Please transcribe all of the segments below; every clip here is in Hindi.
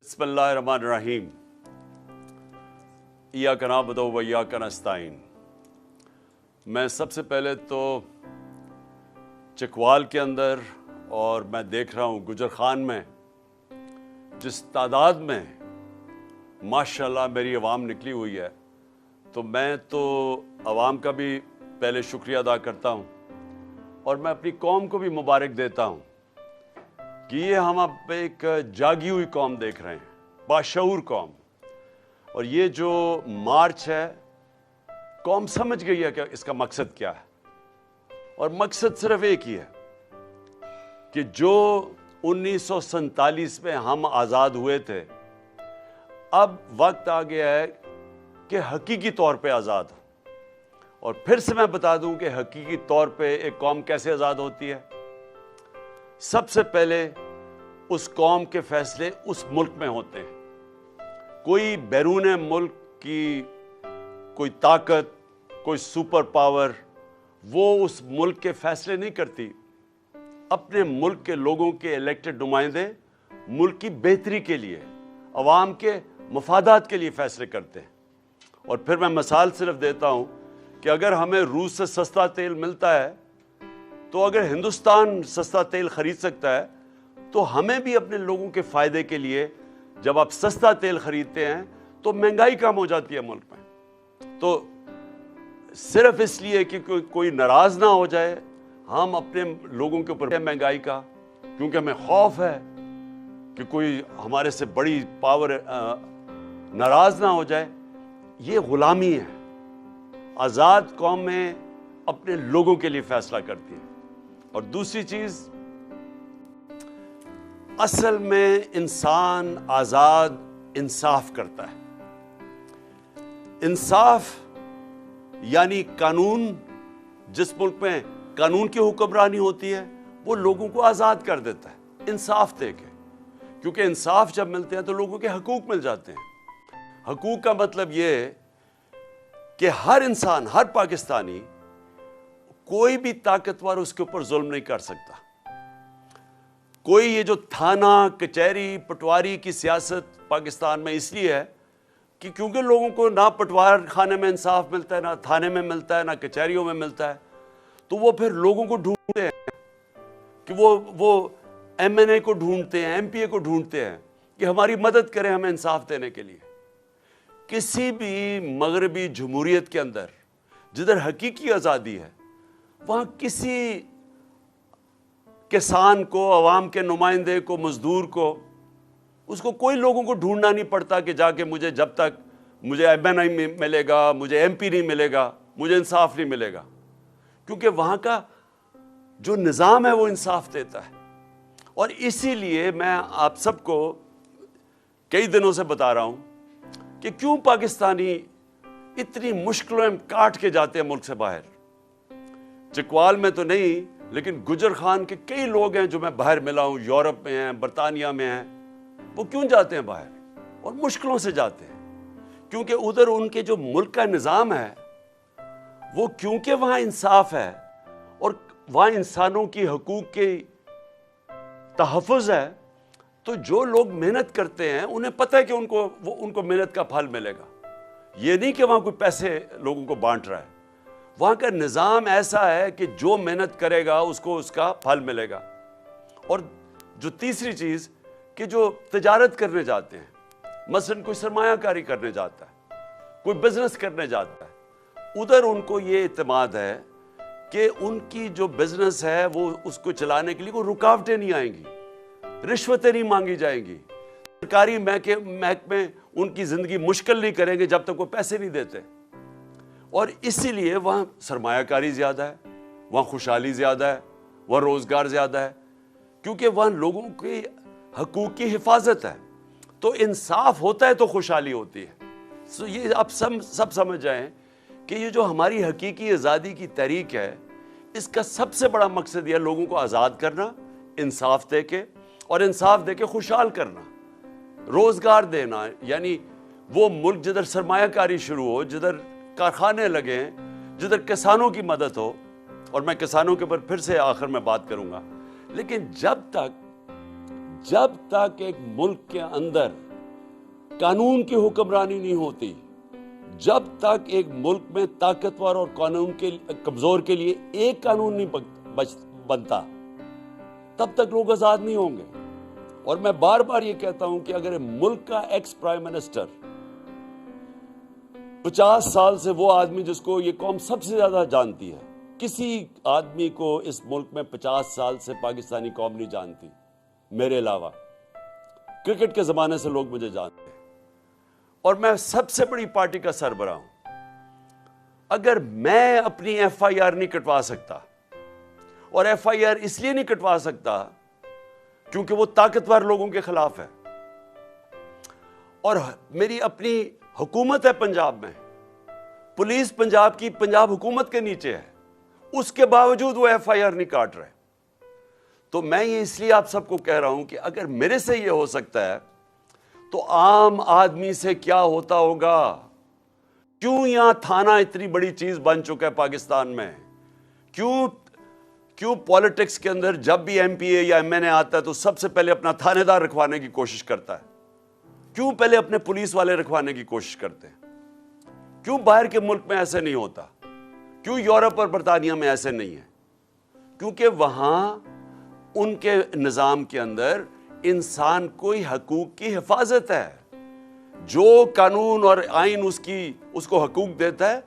बिस्मिल्लाहिर्रहमानिर्रहीम। इय्याका नअबुदु व इय्याका नस्तईन। मैं सबसे पहले तो चकवाल के अंदर और मैं देख रहा हूँ गुजर खान में जिस तादाद में माशाल्लाह मेरी आवाम निकली हुई है, तो मैं तो आवाम का भी पहले शुक्रिया अदा करता हूँ और मैं अपनी कौम को भी मुबारक देता हूँ कि ये हम अब एक जागी हुई कौम देख रहे हैं, बाशऊर कौम। और ये जो मार्च है, कौम समझ गई है कि इसका मकसद क्या है, और मकसद सिर्फ एक ही है कि जो 1947 में हम आज़ाद हुए थे, अब वक्त आ गया है कि हकीकी तौर पे आज़ाद हो। और फिर से मैं बता दूं कि हकीकी तौर पे एक कौम कैसे आज़ाद होती है। सबसे पहले उस कौम के फैसले उस मुल्क में होते हैं। कोई बैरून मुल्क की कोई ताकत, कोई सुपर पावर वो उस मुल्क के फैसले नहीं करती। अपने मुल्क के लोगों के इलेक्टेड नुमाइंदे मुल्क की बेहतरी के लिए, अवाम के मफादात के लिए फैसले करते हैं। और फिर मैं मिसाल सिर्फ देता हूँ कि अगर हमें रूस से सस्ता तेल मिलता है, तो अगर हिंदुस्तान सस्ता तेल खरीद सकता है, तो हमें भी अपने लोगों के फ़ायदे के लिए, जब आप सस्ता तेल खरीदते हैं तो महंगाई कम हो जाती है मुल्क में। तो सिर्फ इसलिए कि कोई नाराज़ ना हो जाए हम अपने लोगों के ऊपर महंगाई का, क्योंकि हमें खौफ है कि कोई हमारे से बड़ी पावर नाराज़ ना हो जाए, ये गुलामी है। आज़ाद कौमें अपने लोगों के लिए फैसला करती है। और दूसरी चीज, असल में इंसान आजाद इंसाफ करता है। इंसाफ यानी कानून, जिस मुल्क में कानून की हुक्मरानी होती है वो लोगों को आजाद कर देता है इंसाफ देके। क्योंकि इंसाफ जब मिलते हैं तो लोगों के हकूक मिल जाते हैं। हकूक का मतलब ये है कि हर इंसान, हर पाकिस्तानी, कोई भी ताकतवर उसके ऊपर जुल्म नहीं कर सकता। कोई ये जो थाना कचहरी पटवारी की सियासत पाकिस्तान में इसलिए है कि क्योंकि लोगों को ना पटवार खाने में इंसाफ मिलता है, ना थाने में मिलता है, ना कचहरियों में मिलता है, तो वो फिर लोगों को ढूंढते हैं कि वो एमएनए को ढूंढते हैं, एमपीए को ढूंढते हैं कि हमारी मदद करें हमें इंसाफ देने के लिए। किसी भी मगरबी जमहूरियत के अंदर जिधर हकीकी आज़ादी है, वहाँ किसी किसान को, अवाम के नुमाइंदे को, मजदूर को, उसको कोई लोगों को ढूंढना नहीं पड़ता कि जाके मुझे, जब तक मुझे एमएनए मिलेगा, मुझे एमपी नहीं मिलेगा, मुझे इंसाफ नहीं मिलेगा। क्योंकि वहाँ का जो निज़ाम है वो इंसाफ देता है। और इसीलिए मैं आप सबको कई दिनों से बता रहा हूँ कि क्यों पाकिस्तानी इतनी मुश्किलों में काट के जाते हैं मुल्क से बाहर। चकवाल में तो नहीं, लेकिन गुजर खान के कई लोग हैं जो मैं बाहर मिला हूँ, यूरोप में हैं, बरतानिया में हैं। वो क्यों जाते हैं बाहर? और मुश्किलों से जाते हैं क्योंकि उधर उनके जो मुल्क का निज़ाम है वो, क्योंकि वहाँ इंसाफ है और वहाँ इंसानों की हकूक के तहफ़्फ़ुज़ है, तो जो लोग मेहनत करते हैं उन्हें पता है कि उनको मेहनत का फल मिलेगा। ये नहीं कि वहाँ कोई पैसे लोगों को बांट रहा है। वहाँ का निज़ाम ऐसा है कि जो मेहनत करेगा उसको उसका फल मिलेगा। और जो तीसरी चीज़ कि जो तिजारत करने जाते हैं, मसलन कोई सरमायाकारी करने जाता है, कोई बिजनेस करने जाता है, उधर उनको ये इत्मीनान है कि उनकी जो बिजनेस है वो उसको चलाने के लिए कोई रुकावटें नहीं आएंगी, रिश्वतें नहीं मांगी जाएंगी, सरकारी महकमे उनकी ज़िंदगी मुश्किल नहीं करेंगे जब तक वो पैसे नहीं देते। और इसीलिए वहाँ सरमायाकारी ज़्यादा है, वहाँ खुशहाली ज़्यादा है, वहाँ रोज़गार ज़्यादा है, क्योंकि वहाँ लोगों के हकूक़ की हिफाजत है। तो इंसाफ होता है तो खुशहाली होती है। सो ये आप सब समझ जाएं कि ये जो हमारी हकीकी आज़ादी की तहरीक है, इसका सबसे बड़ा मकसद यह लोगों को आज़ाद करना, इंसाफ दे के, और इंसाफ दे के खुशहाल करना, रोज़गार देना। यानी वो मुल्क जिधर सरमायाकारी शुरू हो, जिधर कारखाने लगे, जिधर किसानों की मदद हो। और मैं किसानों के ऊपर फिर से आखिर में बात करूंगा। लेकिन जब तक एक मुल्क के अंदर कानून की हुक्मरानी नहीं होती। जब तक एक मुल्क में ताकतवर और कानून के कमजोर के लिए एक कानून नहीं बनता, तब तक लोग आजाद नहीं होंगे। और मैं बार बार ये कहता हूं कि अगर मुल्क का एक्स प्राइम मिनिस्टर 50 साल से वो आदमी जिसको ये कौम सबसे ज्यादा जानती है, किसी आदमी को इस मुल्क में 50 साल से पाकिस्तानी कौम नहीं जानती मेरे अलावा। क्रिकेट के जमाने से लोग मुझे जानते हैं और मैं सबसे बड़ी पार्टी का सरबराह हूं। अगर मैं अपनी FIR नहीं कटवा सकता, और FIR इसलिए नहीं कटवा सकता क्योंकि वो ताकतवर लोगों के खिलाफ है, और मेरी अपनी हुकूमत है पंजाब में, पुलिस पंजाब की पंजाब हुकूमत के नीचे है, उसके बावजूद वो FIR नहीं काट रहे। तो मैं ये इसलिए आप सबको कह रहा हूं कि अगर मेरे से ये हो सकता है तो आम आदमी से क्या होता होगा। क्यों यहां थाना इतनी बड़ी चीज बन चुका है पाकिस्तान में? क्यों पॉलिटिक्स के अंदर जब भी MPA या MNA आता है तो सबसे पहले अपना थानेदार रखवाने की कोशिश करता है? क्यों पहले अपने पुलिस वाले रखवाने की कोशिश करते हैं? क्यों बाहर के मुल्क में ऐसे नहीं होता? क्यों यूरोप और बरतानिया में ऐसे नहीं है? क्योंकि वहां उनके निजाम के अंदर इंसान को हकूक की हिफाजत है। जो कानून और आइन उसको हकूक देता है,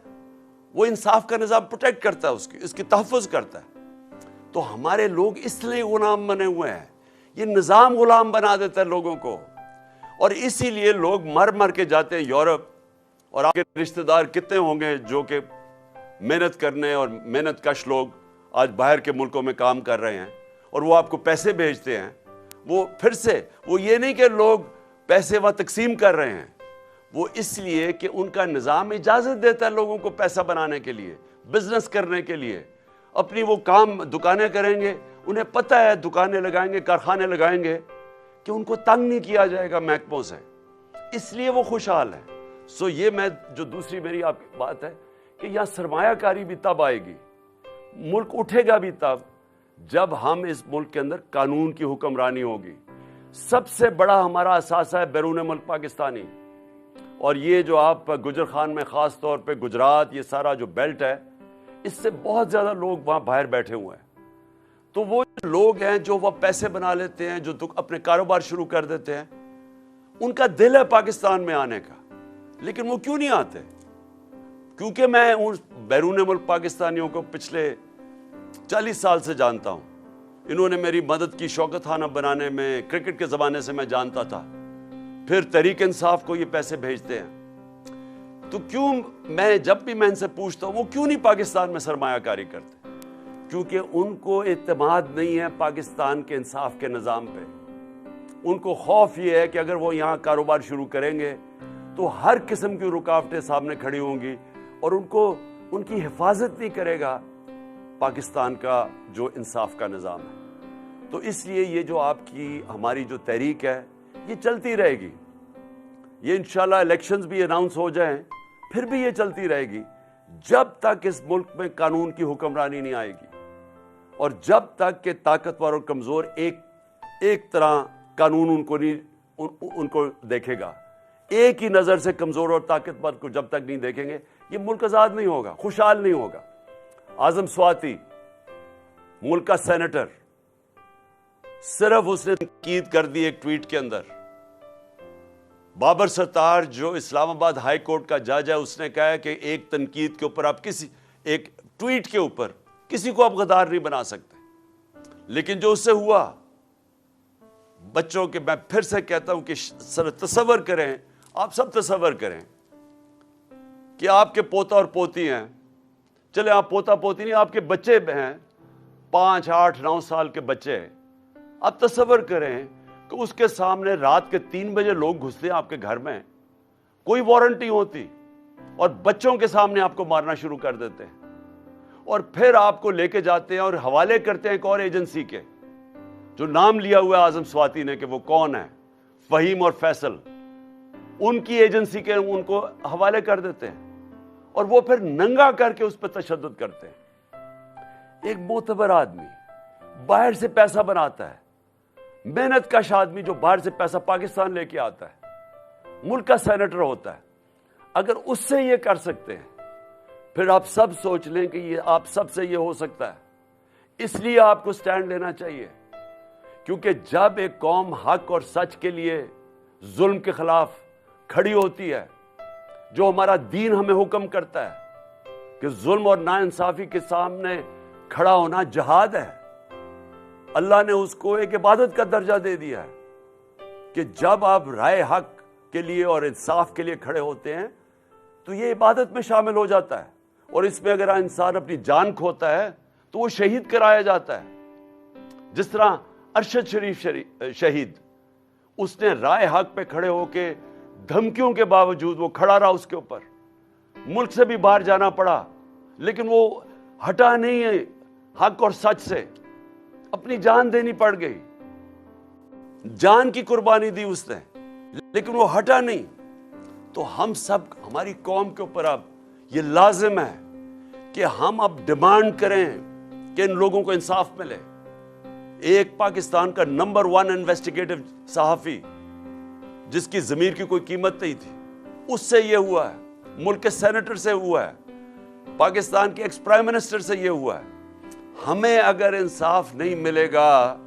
वो इंसाफ का निजाम प्रोटेक्ट करता है, इसकी तहफ़्फ़ुज़ करता है। तो हमारे लोग इसलिए गुलाम बने हुए हैं, ये निजाम गुलाम बना देता है लोगों को, और इसीलिए लोग मर मर के जाते हैं यूरोप। और आपके रिश्तेदार कितने होंगे जो कि मेहनत करने और मेहनत कश लोग आज बाहर के मुल्कों में काम कर रहे हैं और वो आपको पैसे भेजते हैं। वो फिर से वो ये नहीं कि लोग पैसे वह तकसीम कर रहे हैं, वो इसलिए कि उनका निज़ाम इजाज़त देता है लोगों को पैसा बनाने के लिए, बिजनेस करने के लिए। अपनी वो काम दुकानें करेंगे, उन्हें पता है दुकानें लगाएंगे, कारखाने लगाएंगे कि उनको तंग नहीं किया जाएगा महकमों से, इसलिए वो खुशहाल है। सो ये मैं जो दूसरी मेरी आपकी बात है कि यहाँ सरमायाकारी भी तब आएगी, मुल्क उठेगा भी तब जब हम इस मुल्क के अंदर कानून की हुक्मरानी होगी। सबसे बड़ा हमारा असासा है बैरून मुल्क पाकिस्तानी, और ये जो आप गुजर खान में ख़ास तौर पे गुजरात, ये सारा जो बेल्ट है, इससे बहुत ज़्यादा लोग वहाँ बाहर बैठे हुए हैं। तो वो लोग हैं जो वह पैसे बना लेते हैं, जो अपने कारोबार शुरू कर देते हैं, उनका दिल है पाकिस्तान में आने का, लेकिन वो क्यों नहीं आते? क्योंकि मैं उन बैरून मुल्क पाकिस्तानियों को पिछले 40 साल से जानता हूँ। इन्होंने मेरी मदद की शौकत खाना बनाने में, क्रिकेट के ज़माने से मैं जानता था। फिर तहरीक इंसाफ को ये पैसे भेजते हैं। तो क्यों मैं जब भी मैं इनसे पूछता हूँ वो क्यों नहीं पाकिस्तान में सरमायाकारी करते? क्योंकि उनको इत्मीनान नहीं है पाकिस्तान के इंसाफ के निज़ाम पे। उनको खौफ ये है कि अगर वो यहाँ कारोबार शुरू करेंगे तो हर किस्म की रुकावटें सामने खड़ी होंगी और उनकी हिफाजत नहीं करेगा पाकिस्तान का जो इंसाफ का निज़ाम है। तो इसलिए ये जो हमारी जो तहरीक है ये चलती रहेगी। ये इंशाल्लाह इलेक्शंस भी अनाउंस हो जाएं, फिर भी ये चलती रहेगी जब तक इस मुल्क में कानून की हुक्मरानी नहीं आएगी, और जब तक के ताकतवर और कमज़ोर एक तरह कानून उनको देखेगा। एक ही नज़र से कमज़ोर और ताकतवर को जब तक नहीं देखेंगे ये मुल्क आज़ाद नहीं होगा, खुशहाल नहीं होगा। आज़म स्वाति मुल्क का सेनेटर, सिर्फ उसने तनकीद कर दी एक ट्वीट के अंदर। बाबर सत्तार जो इस्लामाबाद हाई कोर्ट का जज है, उसने कहा है कि एक तनकीद के ऊपर आप एक ट्वीट के ऊपर किसी को आप गद्दार नहीं बना सकते। लेकिन जो उससे हुआ, बच्चों के, मैं फिर से कहता हूं कि तसव्वुर करें, आप सब तसव्वुर करें कि आपके पोता और पोती हैं, चले आप पोता पोती नहीं, आपके बच्चे हैं 5, 8, 9 साल के बच्चे। आप तसव्वुर करें कि उसके सामने रात के 3 बजे लोग घुसते हैं आपके घर में, कोई वारंट नहीं होती, और बच्चों के सामने आपको मारना शुरू कर देते हैं, और फिर आपको लेके जाते हैं और हवाले करते हैं एक और एजेंसी के, जो नाम लिया हुआ है आज़म स्वाति ने कि वो कौन है, फहीम और फैसल, उनकी एजेंसी के उनको हवाले कर देते हैं, और वो फिर नंगा करके उस पर तशद्दुद करते हैं। एक मोतबर आदमी बाहर से पैसा बनाता है, मेहनत कश आदमी जो बाहर से पैसा पाकिस्तान लेके आता है, मुल्क का सेनेटर होता है, अगर उससे ये कर सकते हैं, फिर आप सब सोच लें कि ये आप सबसे ये हो सकता है। इसलिए आपको स्टैंड लेना चाहिए, क्योंकि जब एक कौम हक और सच के लिए जुल्म के खिलाफ खड़ी होती है, जो हमारा दीन हमें हुक्म करता है कि जुल्म और नाइंसाफी के सामने खड़ा होना जिहाद है, अल्लाह ने उसको एक इबादत का दर्जा दे दिया है कि जब आप राय हक के लिए और इंसाफ के लिए खड़े होते हैं तो ये इबादत में शामिल हो जाता है। और इसमें अगर इंसान अपनी जान खोता है तो वो शहीद कराया जाता है। जिस तरह अरशद शरीफ शहीद, उसने राय हक पे खड़े होके धमकियों के बावजूद वो खड़ा रहा, उसके ऊपर मुल्क से भी बाहर जाना पड़ा, लेकिन वो हटा नहीं है हक और सच से, अपनी जान देनी पड़ गई, जान की कुर्बानी दी उसने, लेकिन वो हटा नहीं। तो हम सब, हमारी कौम के ऊपर अब ये लाजिम है कि हम अब डिमांड करें कि इन लोगों को इंसाफ मिले। एक पाकिस्तान का नंबर 1 इन्वेस्टिगेटिव सहाफी, जिसकी जमीर की कोई कीमत नहीं थी, उससे ये हुआ है, मुल्क के सेनेटर से हुआ है, पाकिस्तान के एक्स प्राइम मिनिस्टर से ये हुआ है। हमें अगर इंसाफ नहीं मिलेगा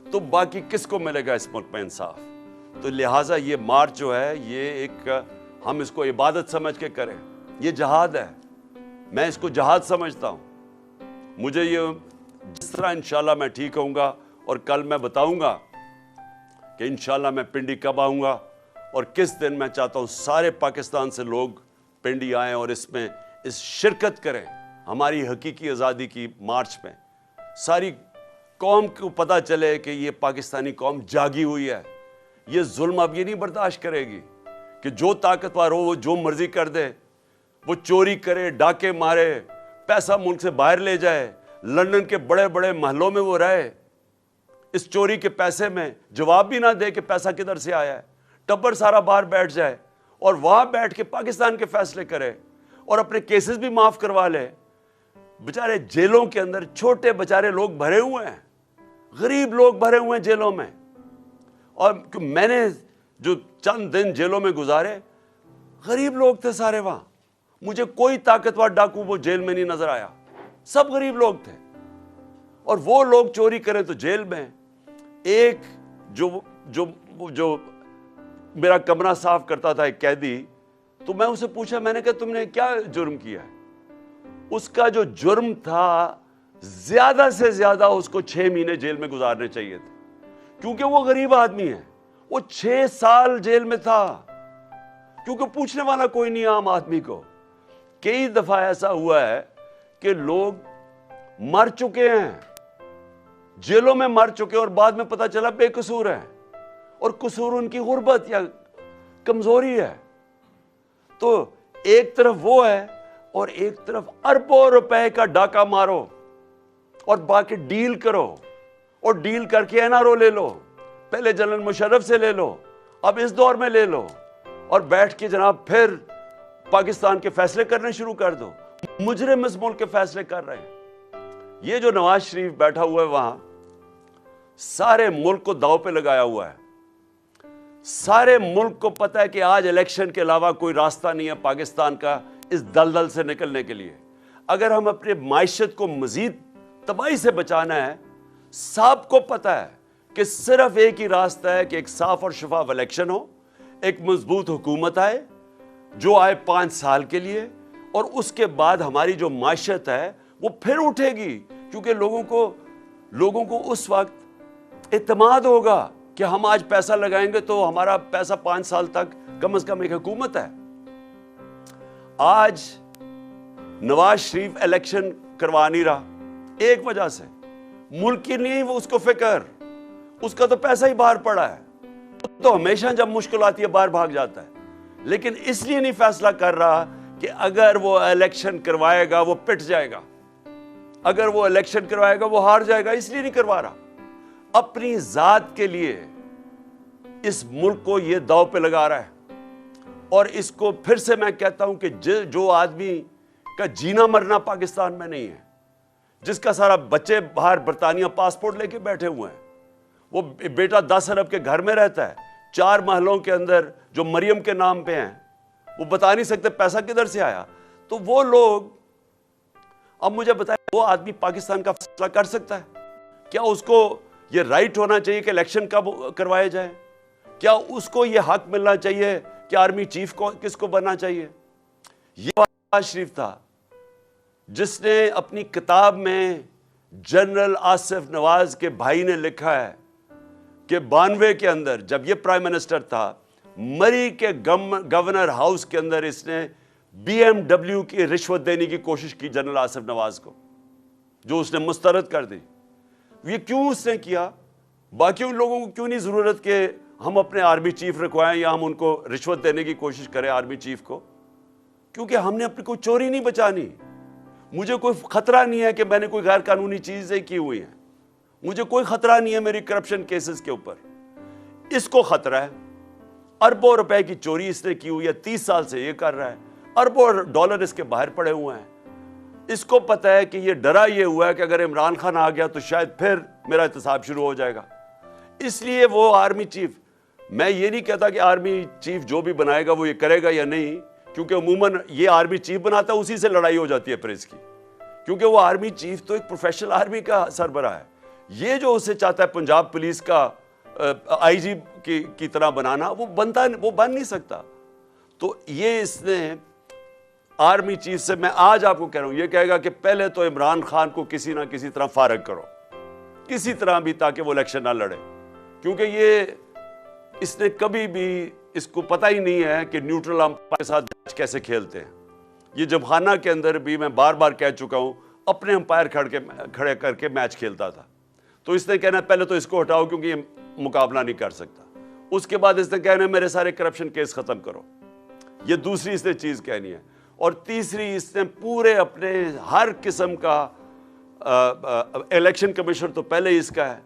तो बाकी किसको मिलेगा इस मुल्क में इंसाफ? तो लिहाजा ये मार्च जो है, ये एक, हम इसको इबादत समझ के करें, ये जहाद है। मैं इसको जहाद समझता हूं। मुझे ये, जिस तरह इंशाल्लाह मैं ठीक होऊंगा और कल मैं बताऊंगा कि इंशाल्लाह मैं पिंडी कब आऊंगा और किस दिन, मैं चाहता हूं सारे पाकिस्तान से लोग पिंडी आएं और इसमें शिरकत करें, हमारी हकीकी आज़ादी की मार्च में। सारी कौम को पता चले कि ये पाकिस्तानी कौम जागी हुई है, ये जुल्म अब ये नहीं बर्दाश्त करेगी कि जो ताकतवर हो वो जो मर्जी कर दे, वो चोरी करे, डाके मारे, पैसा मुल्क से बाहर ले जाए, लंदन के बड़े बड़े महलों में वो रहे, इस चोरी के पैसे में जवाब भी ना दे कि पैसा किधर से आया है, टब्बर सारा बाहर बैठ जाए और वहां बैठ के पाकिस्तान के फैसले करे और अपने केसेस भी माफ करवा ले। बेचारे जेलों के अंदर छोटे बेचारे लोग भरे हुए हैं, गरीब लोग भरे हुए हैं जेलों में। और मैंने जो चंद दिन जेलों में गुजारे, गरीब लोग थे सारे वहां, मुझे कोई ताकतवर डाकू वो जेल में नहीं नजर आया, सब गरीब लोग थे। और वो लोग चोरी करें तो जेल में। एक जो जो जो मेरा कमरा साफ करता था, एक कैदी, तो मैं उसे पूछा, मैंने कहा तुमने क्या जुर्म किया है? उसका जो जुर्म था, ज्यादा से ज्यादा उसको 6 महीने जेल में गुजारने चाहिए थे, क्योंकि वो गरीब आदमी है। वो 6 साल जेल में था, क्योंकि पूछने वाला कोई नहीं आम आदमी को। कई दफा ऐसा हुआ है कि लोग मर चुके हैं, जेलों में मर चुके, और बाद में पता चला बेकसूर है, और कसूर उनकी गुर्बत या कमजोरी है। तो एक तरफ वो है और एक तरफ अरबों रुपए का डाका मारो और बाकी डील करो, और डील करके एनआरओ ले लो, पहले जनरल मुशर्रफ से ले लो, अब इस दौर में ले लो, और बैठ के जनाब फिर पाकिस्तान के फैसले करने शुरू कर दो। मुजरिम इस मुल्क के फैसले कर रहे हैं। ये जो नवाज शरीफ बैठा हुआ है वहां, सारे मुल्क को दांव पे लगाया हुआ है। सारे मुल्क को पता है कि आज इलेक्शन के अलावा कोई रास्ता नहीं है पाकिस्तान का इस दलदल से निकलने के लिए। अगर हम अपने माइशत को मजीद तबाही से बचाना है, सबको पता है कि सिर्फ एक ही रास्ता है कि एक साफ और शफाफ इलेक्शन हो, एक मजबूत हुकूमत आए जो आए 5 साल के लिए, और उसके बाद हमारी जो माइशत है वो फिर उठेगी, क्योंकि लोगों को उस वक्त इत्मीनान होगा कि हम आज पैसा लगाएंगे तो हमारा पैसा 5 साल तक कम से कम एक हुकूमत है। आज नवाज शरीफ इलेक्शन करवा नहीं रहा, एक वजह से, मुल्क की नहीं वो उसको फिक्र, उसका तो पैसा ही बाहर पड़ा है, तो हमेशा जब मुश्किल आती है बाहर भाग जाता है। लेकिन इसलिए नहीं फैसला कर रहा कि अगर वो इलेक्शन करवाएगा वो पिट जाएगा, अगर वो इलेक्शन करवाएगा वो हार जाएगा, इसलिए नहीं करवा रहा। अपनी जात के लिए इस मुल्क को ये दांव पे लगा रहा है। और इसको फिर से मैं कहता हूं कि जो आदमी का जीना मरना पाकिस्तान में नहीं है, जिसका सारा बच्चे बाहर बरतानिया पासपोर्ट लेके बैठे हुए हैं, वो बेटा 10 अरब के घर में रहता है, 4 महलों के अंदर जो मरियम के नाम पे हैं, वो बता नहीं सकते पैसा किधर से आया। तो वो लोग, अब मुझे बताएं, वो आदमी पाकिस्तान का फैसला कर सकता है? क्या उसको ये राइट होना चाहिए कि इलेक्शन कब करवाए जाए? क्या उसको ये हक मिलना चाहिए कि आर्मी चीफ को किसको बनना चाहिए? ये नवाज शरीफ था जिसने अपनी किताब में जनरल आसिफ नवाज के भाई ने लिखा है कि 92 के अंदर जब ये प्राइम मिनिस्टर था, मरी के गवर्नर हाउस के अंदर इसने BMW की रिश्वत देने की कोशिश की जनरल आसिफ नवाज को, जो उसने मुस्तरद कर दी। ये क्यों उसने किया? बाकी उन लोगों को क्यों नहीं जरूरत कि हम अपने आर्मी चीफ रखवाएं या हम उनको रिश्वत देने की कोशिश करें आर्मी चीफ को? क्योंकि हमने अपनी कोई चोरी नहीं बचानी। मुझे कोई खतरा नहीं है कि मैंने कोई गैर कानूनी चीजें की हुई हैं। मुझे कोई खतरा नहीं है मेरी करप्शन केसेस के ऊपर। इसको खतरा है, अरबों रुपए की चोरी इसने की हुई है, 30 साल से ये कर रहा है, अरबों डॉलर इसके बाहर पड़े हुए हैं। इसको पता है कि ये डरा ये हुआ है कि अगर इमरान खान आ गया तो शायद फिर मेरा एहतसाब शुरू हो जाएगा। इसलिए वो आर्मी चीफ, मैं ये नहीं कहता कि आर्मी चीफ जो भी बनाएगा वो ये करेगा या नहीं, क्योंकि अमूमन ये आर्मी चीफ बनाता है, उसी से लड़ाई हो जाती है फिर इसकी, क्योंकि वो आर्मी चीफ तो एक प्रोफेशनल आर्मी का सरबराह है। ये जो उसे चाहता है पंजाब पुलिस का IG की तरह बनाना, वो बन नहीं सकता। तो ये इसने आर्मी चीफ से, मैं आज आपको कह रहा हूं, ये कहेगा कि पहले तो इमरान खान को किसी ना किसी तरह फारग करो, किसी तरह भी, ताकि वो इलेक्शन ना लड़े। क्योंकि ये इसने कभी भी, इसको पता ही नहीं है कि न्यूट्रल अंपायर के साथ मैच कैसे खेलते हैं। ये जमखाना के अंदर भी मैं बार बार कह चुका हूं, अपने अंपायर खड़े करके मैच खेलता था। तो इसने कहना पहले तो इसको हटाओ क्योंकि ये मुकाबला नहीं कर सकता, उसके बाद इसने कहना मेरे सारे करप्शन केस खत्म करो। ये दूसरी इसने चीज कहनी है। और तीसरी, इसने पूरे अपने हर किस्म का इलेक्शन कमीशन तो पहले ही इसका है,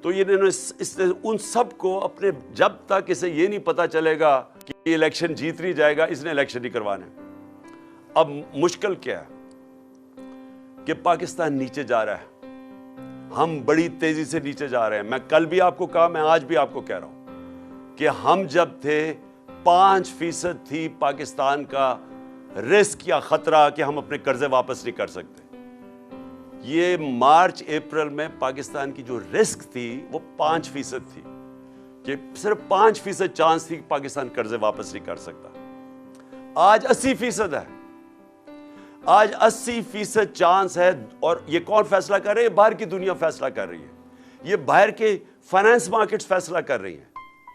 तो इसने उन सब को अपने, जब तक इसे ये नहीं पता चलेगा कि इलेक्शन जीत नहीं जाएगा, इसने इलेक्शन नहीं करवाने। अब मुश्किल क्या है कि पाकिस्तान नीचे जा रहा है, हम बड़ी तेजी से नीचे जा रहे हैं। मैं कल भी आपको कहा, मैं आज भी आपको कह रहा हूं कि हम जब थे 5% थी पाकिस्तान का रिस्क या खतरा कि हम अपने कर्जे वापस नहीं कर सकते। ये मार्च अप्रैल में पाकिस्तान की जो रिस्क थी वो 5% थी, कि सिर्फ 5% चांस थी कि पाकिस्तान कर्जे वापस नहीं कर सकता। आज 80% है, आज 80% चांस है। और ये कौन फैसला कर रहे हैं? बाहर की दुनिया फैसला कर रही है, ये बाहर के फाइनेंस मार्केट्स फैसला कर रही हैं,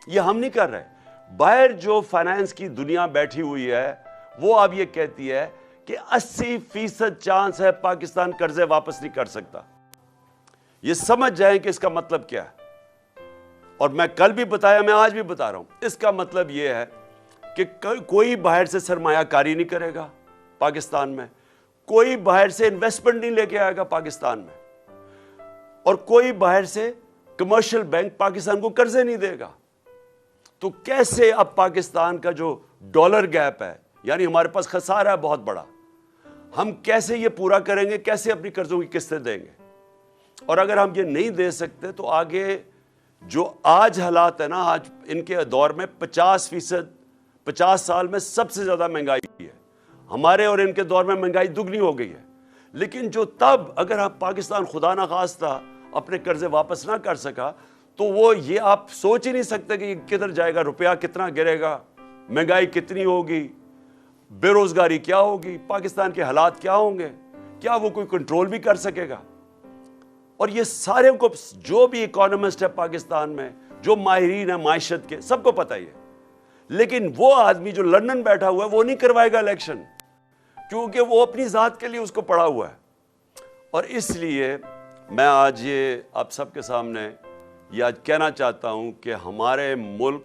ये हम नहीं कर रहे। बाहर जो फाइनेंस की दुनिया बैठी हुई है वो अब ये कहती है कि 80% चांस है पाकिस्तान कर्जे वापस नहीं कर सकता। ये समझ जाएं कि इसका मतलब क्या है। और मैं कल भी बताया, मैं आज भी बता रहा हूं, इसका मतलब यह है कि कोई बाहर से सरमायाकारी नहीं करेगा पाकिस्तान में, कोई बाहर से इन्वेस्टमेंट नहीं लेके आएगा पाकिस्तान में, और कोई बाहर से कमर्शियल बैंक पाकिस्तान को कर्जे नहीं देगा। तो कैसे अब पाकिस्तान का जो डॉलर गैप है, यानी हमारे पास खसारा है बहुत बड़ा, हम कैसे ये पूरा करेंगे? कैसे अपनी कर्जों की किस्तें देंगे? और अगर हम ये नहीं दे सकते तो आगे जो आज हालात है ना, आज इनके दौर में 50%, 50 साल में सबसे ज्यादा महंगाई है। हमारे और इनके दौर में महंगाई दुगनी हो गई है। लेकिन जो तब, अगर हम पाकिस्तान खुदा ना खास्ता अपने कर्जे वापस ना कर सका, तो वो ये आप सोच ही नहीं सकते कि किधर जाएगा, रुपया कितना गिरेगा, महंगाई कितनी होगी, बेरोजगारी क्या होगी, पाकिस्तान के हालात क्या होंगे, क्या वो कोई कंट्रोल भी कर सकेगा? और ये सारे को, जो भी इकोनॉमिस्ट है पाकिस्तान में, जो माहिरीन है माइशत के, सबको पता ही है। लेकिन वो आदमी जो लंदन बैठा हुआ है वो नहीं करवाएगा इलेक्शन, क्योंकि वो अपनी जात के लिए उसको पड़ा हुआ है। और इसलिए मैं आज ये आप सबके सामने ये आज कहना चाहता हूं कि हमारे मुल्क,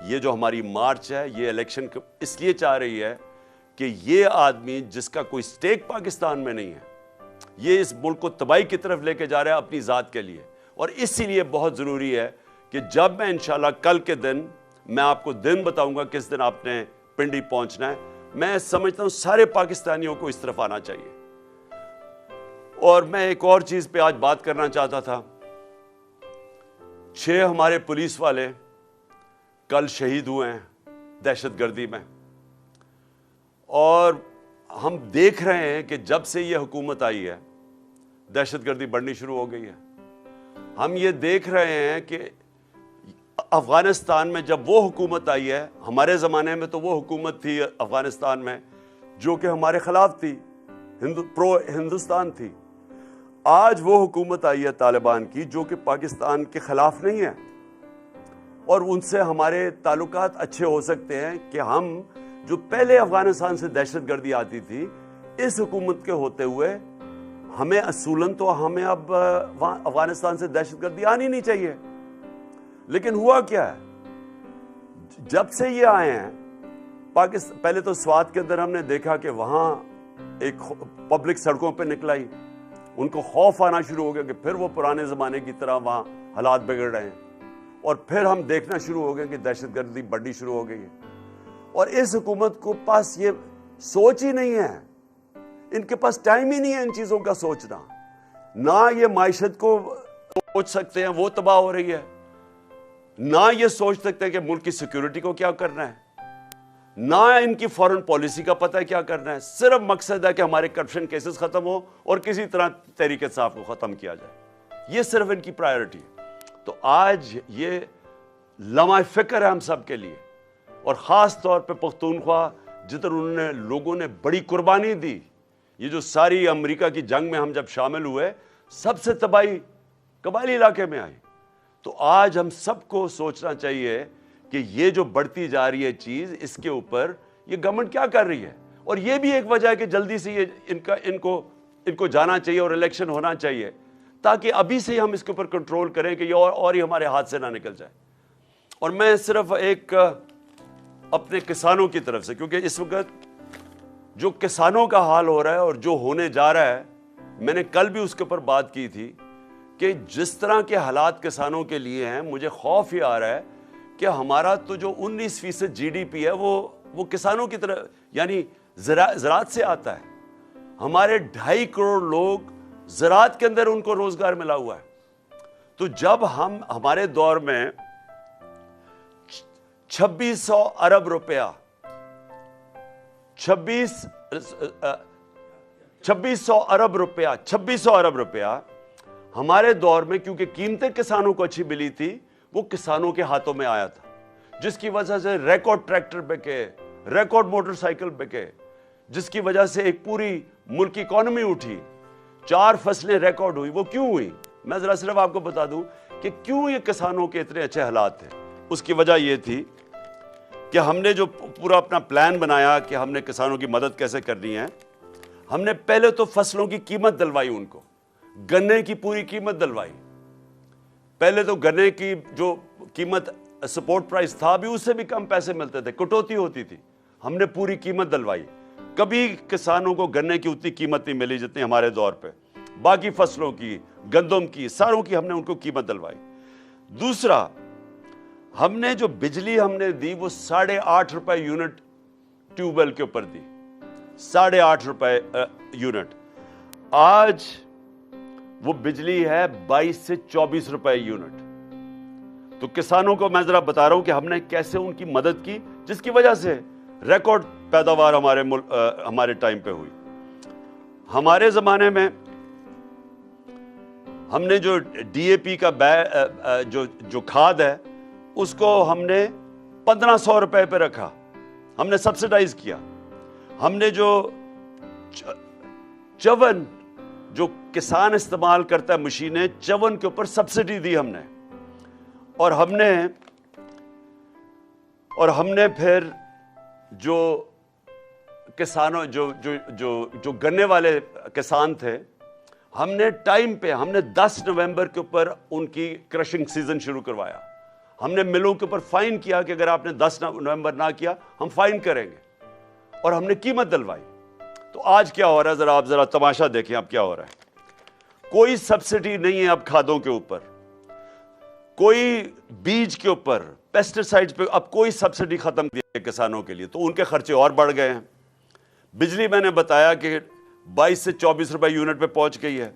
ये जो हमारी मार्च है, ये इलेक्शन इसलिए चाह रही है कि ये आदमी जिसका कोई स्टेक पाकिस्तान में नहीं है, ये इस मुल्क को तबाही की तरफ लेके जा रहा है अपनी ज़ात के लिए। और इसीलिए बहुत ज़रूरी है कि जब मैं इंशाल्लाह कल के दिन, मैं आपको दिन बताऊंगा किस दिन आपने पिंडी पहुंचना है, मैं समझता हूं सारे पाकिस्तानियों को इस तरफ आना चाहिए। और मैं एक और चीज़ पे आज बात करना चाहता था। 6 हमारे पुलिस वाले कल शहीद हुए हैं दहशतगर्दी में। और हम देख रहे हैं कि जब से ये हुकूमत आई है दहशतगर्दी बढ़नी शुरू हो गई है। हम ये देख रहे हैं कि अफगानिस्तान में जब वो हुकूमत आई है, हमारे ज़माने में तो वो हुकूमत थी अफगानिस्तान में जो कि हमारे ख़िलाफ़ थी, प्रो हिंदुस्तान थी। आज वो हुकूमत आई है तालिबान की जो कि पाकिस्तान के ख़िलाफ़ नहीं है, और उनसे हमारे ताल्लुकात अच्छे हो सकते हैं कि हम जो पहले अफगानिस्तान से दहशतगर्दी आती थी, इस हुकूमत के होते हुए हमें असूलन तो हमें अब अफगानिस्तान से दहशतगर्दी आनी नहीं चाहिए। लेकिन हुआ क्या है, जब से ये आए हैं पाकिस्तान, पहले तो स्वात के अंदर हमने देखा कि वहां एक पब्लिक सड़कों पे निकलाई, उनको खौफ आना शुरू हो गया कि फिर वो पुराने ज़माने की तरह वहां हालात बिगड़ रहे हैं, और फिर हम देखना शुरू हो गए कि दहशतगर्दी बढ़नी शुरू हो गई है। और इस हुकूमत को पास ये सोच ही नहीं है, इनके पास टाइम ही नहीं है इन चीज़ों का सोचना। ना ये माइशत को सोच सकते हैं, वो तबाह हो रही है, ना ये सोच सकते हैं कि मुल्क की सिक्योरिटी को क्या करना है, ना इनकी फॉरेन पॉलिसी का पता है क्या करना है। सिर्फ मकसद है कि हमारे करप्शन केसेस खत्म हो और किसी तरह तहरीक इंसाफ को खत्म किया जाए, ये सिर्फ इनकी प्रायोरिटी है। तो आज ये लम्हा फिक्र है हम सब के लिए, और ख़ास तौर पे पख्तूनख्वा जिधर उन्होंने लोगों ने बड़ी कुर्बानी दी। ये जो सारी अमेरिका की जंग में हम जब शामिल हुए, सबसे तबाही कबायली इलाके में आई। तो आज हम सबको सोचना चाहिए कि ये जो बढ़ती जा रही है चीज़, इसके ऊपर ये गवर्नमेंट क्या कर रही है। और ये भी एक वजह है कि जल्दी से ये इनको जाना चाहिए और इलेक्शन होना चाहिए, ताकि अभी से हम इसके ऊपर कंट्रोल करें कि ये और ही हमारे हाथ से ना निकल जाए। और मैं सिर्फ एक अपने किसानों की तरफ से, क्योंकि इस वक्त जो किसानों का हाल हो रहा है और जो होने जा रहा है, मैंने कल भी उसके ऊपर बात की थी कि जिस तरह के हालात किसानों के लिए हैं, मुझे खौफ ही आ रहा है कि हमारा तो जो 19% GDP है वो किसानों की तरफ यानी ज़राअत से आता है। हमारे 2.5 करोड़ लोग ज़राअत के अंदर उनको रोज़गार मिला हुआ है। तो जब हम हमारे दौर में 2600 अरब रुपया 2600 अरब रुपया हमारे दौर में, क्योंकि कीमतें किसानों को अच्छी मिली थी, वो किसानों के हाथों में आया था, जिसकी वजह से रिकॉर्ड ट्रैक्टर बिके, रिकॉर्ड मोटरसाइकिल बिके, जिसकी वजह से एक पूरी मुल्क की इकॉनमी उठी, 4 फसलें रिकॉर्ड हुई। वो क्यों हुई, मैं जरा सिर्फ आपको बता दूं कि क्यों ये किसानों के इतने अच्छे हालात थे। उसकी वजह ये थी कि हमने जो पूरा अपना प्लान बनाया कि हमने किसानों की मदद कैसे करनी है, हमने पहले तो फसलों की कीमत दिलवाई, उनको गन्ने की पूरी कीमत दिलवाई। पहले तो गन्ने की जो कीमत सपोर्ट प्राइस था, अभी उससे भी कम पैसे मिलते थे, कटौती होती थी, हमने पूरी कीमत दिलवाई। कभी किसानों को गन्ने की उतनी कीमत नहीं मिली जितनी हमारे दौर पे, बाकी फसलों की, गंदम की, सारों की हमने उनको कीमत दिलवाई। दूसरा, हमने जो बिजली हमने दी वो 8.5 रुपए यूनिट ट्यूबवेल के ऊपर दी, 8.5 रुपए यूनिट। आज वो बिजली है 22 से 24 रुपए यूनिट। तो किसानों को मैं जरा बता रहा हूं कि हमने कैसे उनकी मदद की, जिसकी वजह से रिकॉर्ड पैदावार हमारे टाइम पे हुई। हमारे जमाने में हमने जो DAP का जो खाद है, उसको हमने 1500 रुपए पे रखा, हमने सब्सिडाइज किया। हमने जो चवन जो किसान इस्तेमाल करता है मशीनें, चवन के ऊपर सब्सिडी दी हमने। और हमने फिर जो किसानों जो गन्ने वाले किसान थे, हमने टाइम पे, हमने 10 नवंबर के ऊपर उनकी क्रशिंग सीजन शुरू करवाया। हमने मिलों के ऊपर फाइन किया कि अगर आपने 10 नवंबर ना किया हम फाइन करेंगे, और हमने कीमत दिलवाई। तो आज क्या हो रहा है, आप जरा तमाशा देखें अब क्या हो रहा है। कोई सब्सिडी नहीं है अब खादों के ऊपर, कोई बीज के ऊपर, पेस्टिसाइड्स पे अब कोई सब्सिडी खत्म की है किसानों के लिए, तो उनके खर्चे और बढ़ गए हैं। बिजली मैंने बताया कि 22 से 24 रुपए यूनिट पे पहुंच गई है।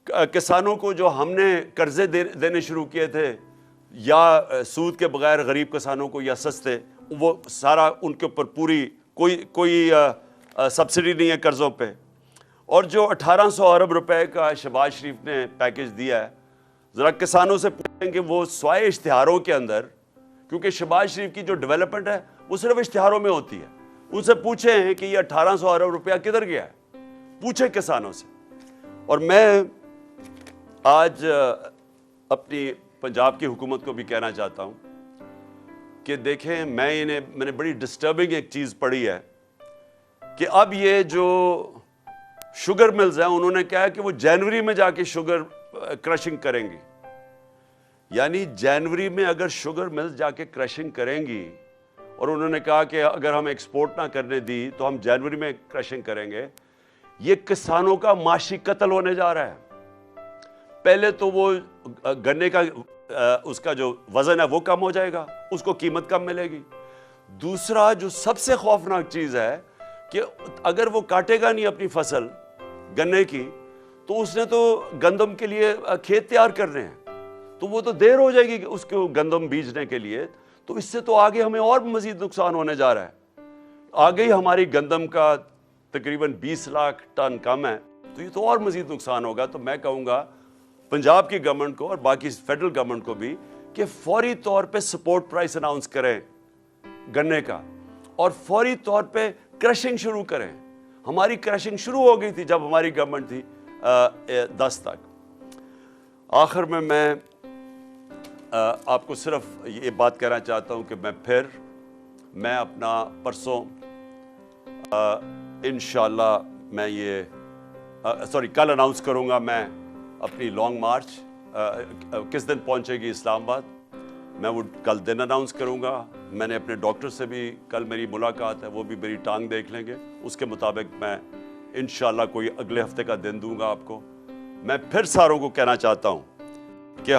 किसानों को जो हमने कर्जे देने शुरू किए थे, या सूद के बगैर गरीब किसानों को, या सस्ते, वो सारा उनके ऊपर पूरी कोई सब्सिडी नहीं है कर्ज़ों पे। और जो 1800 अरब रुपए का शहबाज शरीफ ने पैकेज दिया है, ज़रा किसानों से पूछेंगे वो स्वाय इश्तिहारों के अंदर, क्योंकि शहबाज शरीफ की जो डेवलपमेंट है वो सिर्फ इश्तिहारों में होती है, उनसे पूछें कि ये 1800 अरब रुपया किधर गया है, पूछें किसानों से। और मैं आज अपनी पंजाब की हुकूमत को भी कहना चाहता हूँ कि देखें, मैंने बड़ी डिस्टर्बिंग एक चीज़ पढ़ी है कि अब ये जो शुगर मिल्स हैं, उन्होंने कहा है कि वो जनवरी में जाके शुगर क्रशिंग करेंगी। यानी जनवरी में अगर शुगर मिल्स जाके क्रशिंग करेंगी, और उन्होंने कहा कि अगर हम एक्सपोर्ट ना करने दी तो हम जनवरी में क्रशिंग करेंगे, ये किसानों का माशी कत्ल होने जा रहा है। पहले तो वो गन्ने का उसका जो वजन है वो कम हो जाएगा, उसको कीमत कम मिलेगी। दूसरा जो सबसे खौफनाक चीज है कि अगर वो काटेगा नहीं अपनी फसल गन्ने की, तो उसने तो गंदम के लिए खेत तैयार करने हैं, तो वो तो देर हो जाएगी उसको गंदम बीजने के लिए। तो इससे तो आगे हमें और मजीद नुकसान होने जा रहा है। आगे ही हमारी गंदम का तकरीबन 20 लाख टन कम है, तो ये तो और मजीद नुकसान होगा। तो मैं कहूँगा पंजाब की गवर्नमेंट को और बाकी फेडरल गवर्नमेंट को भी कि फौरी तौर पे सपोर्ट प्राइस अनाउंस करें गन्ने का, और फौरी तौर पे क्रशिंग शुरू करें। हमारी क्रशिंग शुरू हो गई थी जब हमारी गवर्नमेंट थी 10 तक। आखिर में मैं आपको सिर्फ ये बात कहना चाहता हूँ कि मैं अपना परसों इंशाल्लाह मैं ये कल अनाउंस करूँगा मैं अपनी लॉन्ग मार्च किस दिन पहुँचेगी इस्लामाबाद, मैं वो कल दिन अनाउंस करूँगा। मैंने अपने डॉक्टर से भी कल मेरी मुलाकात है, वो भी मेरी टांग देख लेंगे, उसके मुताबिक मैं इंशाल्लाह कोई अगले हफ्ते का दिन दूंगा आपको। मैं फिर सारों को कहना चाहता हूँ कि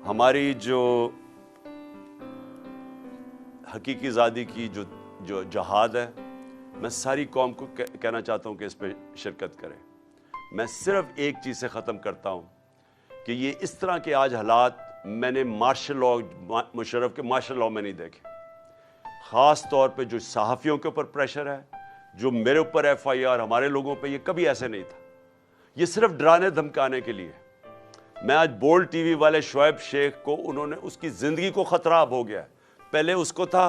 हमारी जो हकीकी ज़ादी की जो जहाद है, मैं सारी कौम को कहना चाहता हूँ कि इस पर शिरकत करें। मैं सिर्फ एक चीज़ से ख़त्म करता हूँ कि ये इस तरह के आज हालात मैंने मार्शल लॉ, मुशर्रफ के मार्शल लॉ में नहीं देखे। ख़ास तौर पे जो सहाफ़ियों के ऊपर प्रेशर है, जो मेरे ऊपर FIR, हमारे लोगों पे, ये कभी ऐसे नहीं था। ये सिर्फ डराने धमकाने के लिए। मैं आज बोल्ड TV वाले शुएब शेख को, उन्होंने उसकी ज़िंदगी को ख़तरा अब हो गया है। पहले उसको था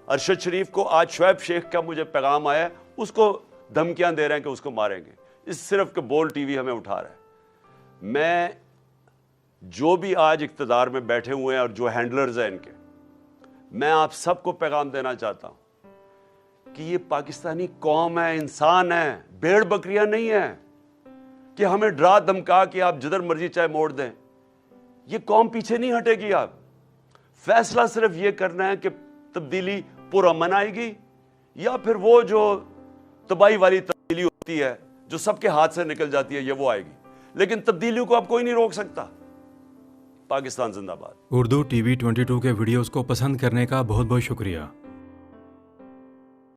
अरशद शरीफ को, आज शुएब शेख का मुझे पैगाम आया, उसको धमकियाँ दे रहे हैं कि उसको मारेंगे। इस सिर्फ के बोल्ड TV हमें उठा रहा है। मैं जो भी आज इक़्तिदार में बैठे हुए हैं और जो हैंडलर्स हैं इनके, मैं आप सबको पैगाम देना चाहता हूं कि ये पाकिस्तानी कौम है, इंसान है, भेड़ बकरियां नहीं है कि हमें डरा धमका के आप जिधर मर्जी चाहे मोड़ दें। ये कौम पीछे नहीं हटेगी। आप फैसला सिर्फ ये करना है कि तब्दीली पुरअमन आएगी या फिर वो जो तबाही वाली तब्दीली होती है जो सबके हाथ से निकल जाती है, ये वो आएगी। लेकिन तब्दीलियों को आप कोई नहीं रोक सकता। पाकिस्तान जिंदाबाद। उर्दू TV 22 के वीडियोस को पसंद करने का बहुत बहुत शुक्रिया।